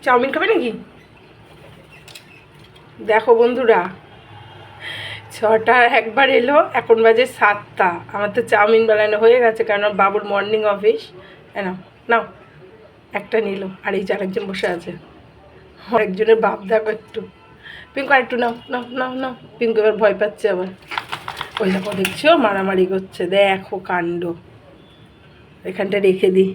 Chowmein খাবে নাকি? দেখো বন্ধুরা, 6টা একবার এলো, এখন বাজে 7টা। আমার তো চাউমিন বানানো হয়ে গেছে, কারণ বাবুর মর্নিং অফিস। নাও নাও, একটা নিল, আর এই যে আরেকজন বসে আছে। আরেকজনের বাপ দেখো একটু। পিঙ্কু আর একটু নাও নাও নাও নাও। পিঙ্কু এবার ভয় পাচ্ছে আবার। ওই দেখো, দেখছো মারামারি করছে, দেখো কাণ্ড। এখানটা রেখে দিই।